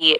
ये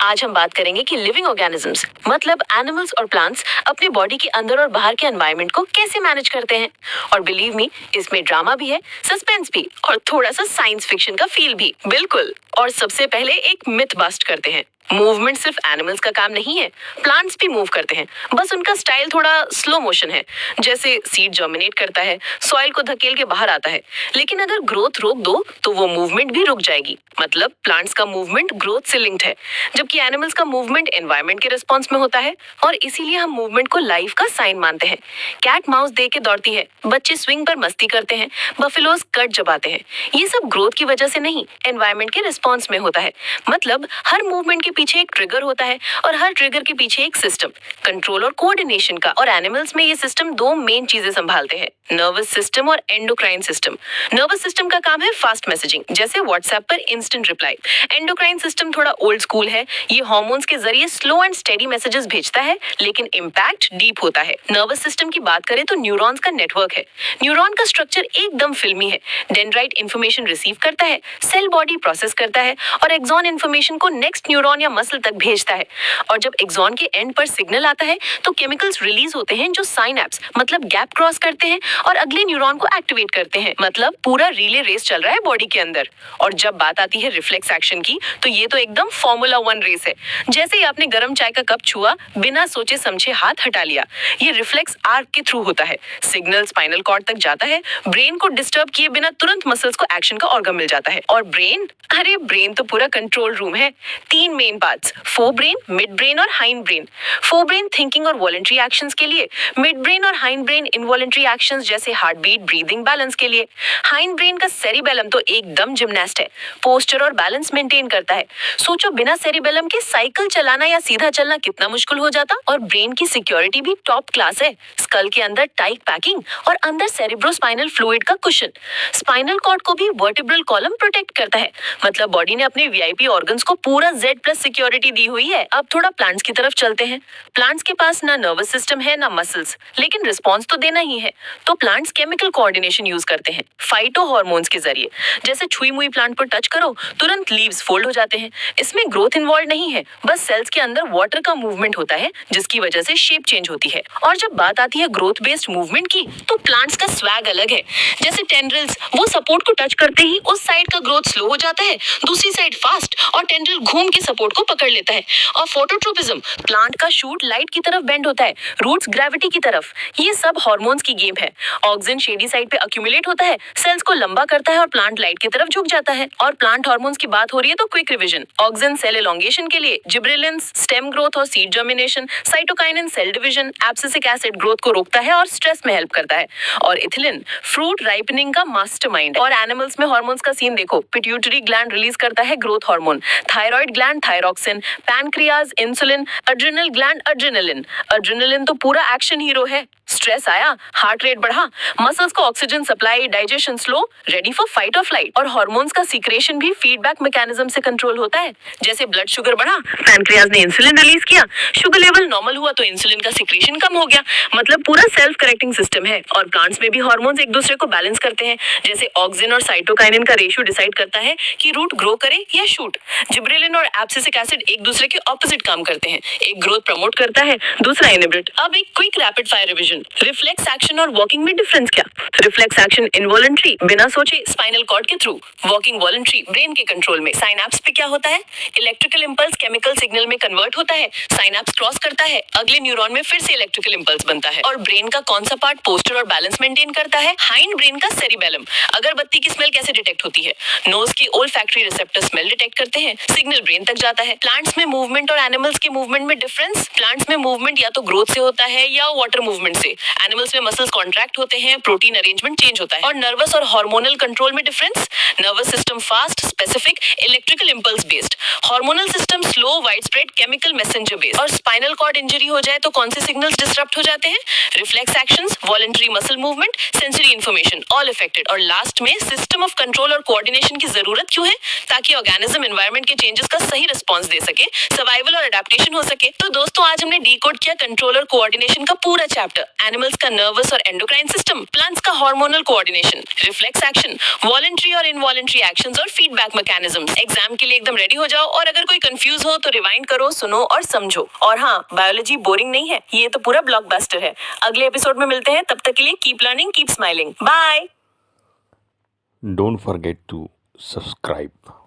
आज हम बात करेंगे कि लिविंग ऑर्गेनिजम्स मतलब एनिमल्स और प्लांट्स अपने बॉडी के अंदर और बाहर के एनवायरनमेंट को कैसे मैनेज करते हैं। और बिलीव मी, इसमें ड्रामा भी है, सस्पेंस भी और थोड़ा सा साइंस फिक्शन का फील भी। बिल्कुल। और सबसे पहले एक मिथ बस्ट करते हैं। मूवमेंट सिर्फ एनिमल्स का काम नहीं है, प्लांट्स भी मूव करते हैं, बस उनका स्टाइल थोड़ा स्लो मोशन है। जैसे सीड जर्मिनेट करता है, सॉइल को धकेल के बाहर आता है, लेकिन अगर ग्रोथ रोक दो तो वो मूवमेंट भी रुक जाएगी। मतलब प्लांट्स का मूवमेंट ग्रोथ से लिंक्ड है, जबकि एनिमल्स का मूवमेंट एनवायरनमेंट के रिस्पॉन्स में होता है। और इसीलिए हम मूवमेंट को लाइफ का साइन मानते हैं। कैट माउस दे के दौड़ती है, बच्चे स्विंग पर मस्ती करते हैं, बफेलोज कट चबाते हैं। ये सब ग्रोथ की वजह से नहीं, एनवायरनमेंट के रिस्पॉन्स में होता है। मतलब हर मूवमेंट के पीछे एक ट्रिगर होता है और हर ट्रिगर के पीछे एक सिस्टम, कंट्रोल और कोऑर्डिनेशन का। और एनिमल्स में ये सिस्टम दो मेन चीजें संभालते हैं, नर्वस सिस्टम और एंडोक्राइन सिस्टम। नर्वस सिस्टम का काम है फास्ट मैसेजिंग, जैसे व्हाट्सएप पर इंस्टेंट रिप्लाई। एंडोक्राइन सिस्टम थोड़ा ओल्ड स्कूल है, ये हार्मोन्स के जरिए स्लो एंड स्टेडी मैसेजेस भेजता है, लेकिन इम्पैक्ट डीप होता है। नर्वस सिस्टम की बात करें तो न्यूरॉन्स का नेटवर्क है। न्यूरॉन का स्ट्रक्चर एकदम फिल्मी है। डेंड्राइट इंफॉर्मेशन रिसीव करता है, सेल बॉडी प्रोसेस करता है और एक्सॉन इंफॉर्मेशन को नेक्स्ट न्यूरॉन या मसल तक भेजता है। और जब एक्सॉन के एंड पर सिग्नल आता है तो केमिकल्स रिलीज होते हैं जो साइनैप्स मतलब गैप क्रॉस करते हैं और अगले न्यूरॉन को एक्टिवेट करते हैं। मतलब पूरा रिले रेस चल रहा है बॉडी के अंदर। और जब बात आती है रिफ्लेक्स एक्शन की, तो ये तो एकदम फॉर्मूला 1 रेस है। जैसे ही आपने गर्म चाय का कप छुआ, बिना सोचे समझे हाथ हटा लिया। ये रिफ्लेक्स आर्क के थ्रू होता है, सिग्नल स्पाइनल कॉर्ड तक जाता है, ब्रेन को डिस्टर्ब किए बिना तुरंत मसल्स को एक्शन का ऑर्गन मिल जाता है। और ब्रेन, अरे ब्रेन तो पूरा कंट्रोल रूम है। 3 main parts, forebrain, midbrain और hindbrain. Forebrain thinking और वॉलंटरी एक्शंस के लिए, मिड ब्रेन और हाइंड ब्रेन इनवॉलंटरी एक्शंस जैसे हार्ट बीट, ब्रीदिंग, बैलेंस के लिए। हाइंड ब्रेन का सेरिबेलम तो एकदम जिम्नास्ट है, पोस्चर और बैलेंस मेंटेन करता है। सोचो बिना सेरिबेलम के साइकिल चलाना या सीधा चलना कितना मुश्किल हो जाता। और ब्रेन की सिक्योरिटी भी टॉप क्लास है। स्कल के अंदर टाइट पैकिंग और अंदर सेरिब्रोस्पाइनल फ्लूइड का कुशन। स्पाइनल कॉर्ड को भी वर्टिब्रल कॉलम प्रोटेक्ट करता है। मतलब बॉडी ने अपने वीआईपी ऑर्गन्स को पूरा Z+ सिक्योरिटी दी हुई है। अब थोड़ा प्लांट्स की तरफ चलते हैं। प्लांट्स के पास ना नर्वस सिस्टम है ना मसल्स, लेकिन रिस्पॉन्स तो देना ही है। तो प्लांट्स केमिकल कोऑर्डिनेशन यूज करते हैं फाइटो हार्मोन्स के जरिए। जैसे छुई मुई प्लांट पर टच करो, तुरंत लीव्स फोल्ड हो जाते हैं। इसमें ग्रोथ इन्वॉल्व नहीं है, बस सेल्स के अंदर वाटर का मूवमेंट होता है, जिसकी वजह से शेप चेंज होती है। और जब बात आती है ग्रोथ बेस्ड मूवमेंट की, तो प्लांट्स का स्वैग अलग है। जैसे टेंड्रिल्स, वो सपोर्ट को टच करते ही उस साइड का ग्रोथ स्लो हो जाता है, दूसरी साइड फास्ट, और टेंड्रिल घूम के सपोर्ट को पकड़ लेता है। और फोटोट्रोपिज्म, प्लांट का शूट लाइट की तरफ बेंड होता है, रूट्स ग्रेविटी की तरफ। ये सब हार्मोन्स की गेम है। ऑक्सीजन शेडी साइड पे अक्यूमुलेट होता है, सेल्स को लंबा करता है और प्लांट लाइट की तरफ झुक जाता है। और प्लांट हार्मोन्स की बात हो रही है तो quick revision, auxin cell elongation के लिए, जिब्रेलिन्स स्टेम ग्रोथ और seed germination, cytokinin cell division, abscisic acid growth को रोकता है और स्ट्रेस में हेल्प करता है। और इथिलिन फ्रूट राइपनिंग का मास्टरमाइंड है। और एनिमल्स में हार्मोन्स का सीन देखो, पिट्यूटरी ग्लैंड रिलीज करता है growth hormone, thyroid gland thyroxine, pancreas insulin, adrenal gland adrenaline. Adrenaline तो पूरा एक्शन हीरो है। स्ट्रेस आया, हार्ट रेट बढ़ा, मसल्स को oxygen supply, digestion slow, ready for fight और फ्लाइट। और हार्मोन्स का सीक्रेशन भी फीडबैक मैकेनिज्म से कंट्रोल होता है। जैसे ब्लड शुगर बढ़ा, पैनक्रियाज ने इंसुलिन रिलीज किया, शुगर लेवल नॉर्मल हुआ तो इंसुलिन का सीक्रेशन कम हो गया। मतलब पूरा सेल्फ करेक्टिंग सिस्टम है। और प्लांट्स में भी हार्मोन्स एक दूसरे को बैलेंस करते हैं। जैसे ऑक्सीजन और साइटोकाइनिन का रेशियो डिसाइड करता है कि रूट ग्रो करे या शूट। जिब्रेलिन और एब्सिसिक एसिड एक दूसरे के ऑपोजिट काम करते हैं, एक ग्रोथ प्रमोट करता है, दूसरा इनहिबिट। अब एक quick rapid fire revision, reflex action और वॉकिंग में डिफरेंस क्या? रिफ्लेक्स एक्शन इनवॉलंटरी, बिना सोचे स्पाइनल कॉर्ड के थ्रू। वॉकिंग वॉलंटरी, ब्रेन के कंट्रोल में। साइनैप्स पे क्या होता है? इलेक्ट्रिकल इंपल्स केमिकल सिग्नल में कन्वर्ट होता है, साइनैप्स क्रॉस करता है, अगले न्यूरॉन में फिर से इलेक्ट्रिकल इंपल्स बनता है। और ब्रेन का कौन सा पार्ट पोस्चर और बैलेंस मेंटेन करता है? हाइंड ब्रेन का सेरिबेलम। अगरबत्ती की स्मेल कैसे डिटेक्ट होती है? नोज की ओल्फैक्टरी रिसेप्टर स्मेल डिटेक्ट करते हैं, सिग्नल ब्रेन तक जाता है। प्लांट्स में मूवमेंट और एनिमल्स के मूवमेंट में डिफरेंस, प्लांट्स में मूवमेंट या तो ग्रोथ से होता है या वाटर मूवमेंट से। एनिमल्स में मसल्स कॉन्ट्रैक्ट होते हैं, प्रोटीन अरेंजमेंट चेंज होता है। और नर्वस और हार्मोनल कंट्रोल में difference, nervous system fast, specific, electrical impulse based, hormonal system slow, wide spread, chemical messenger based. और स्पाइनल कॉर्ड इंजरी हो जाए तो कौन से सिग्नल्स डिसरप्ट हो जाते हैं? Reflex actions, voluntary muscle movement, sensory information, all affected. और लास्ट में सिस्टम ऑफ कंट्रोल और कोऑर्डिनेशन की जरूरत क्यों है? ताकि ऑर्गेनिज्म एनवायरनमेंट के चेंजेस का सही रिस्पॉन्स दे सके, सर्वाइवल और अडेप्टेशन हो सके। तो दोस्तों, आज हमने डिकोड किया कंट्रोल और कोऑर्डिनेशन का पूरा चैप्टर। एनिमल्स का नर्वस और एंडोक्राइन सिस्टम, प्लांट्स का hormonal coordination, reflex action, voluntary और इनवॉलंटरी एक्शंस और फीडबैक मैकेनिज्म्स। एग्जाम के लिए एकदम रेडी हो जाओ और अगर कोई कंफ्यूज हो तो रिवाइंड करो, सुनो और समझो। और हाँ, बायोलॉजी बोरिंग नहीं है, ये तो पूरा ब्लॉकबस्टर है। अगले एपिसोड में मिलते हैं, तब तक के लिए keep learning, keep smiling, bye. Don't forget to subscribe.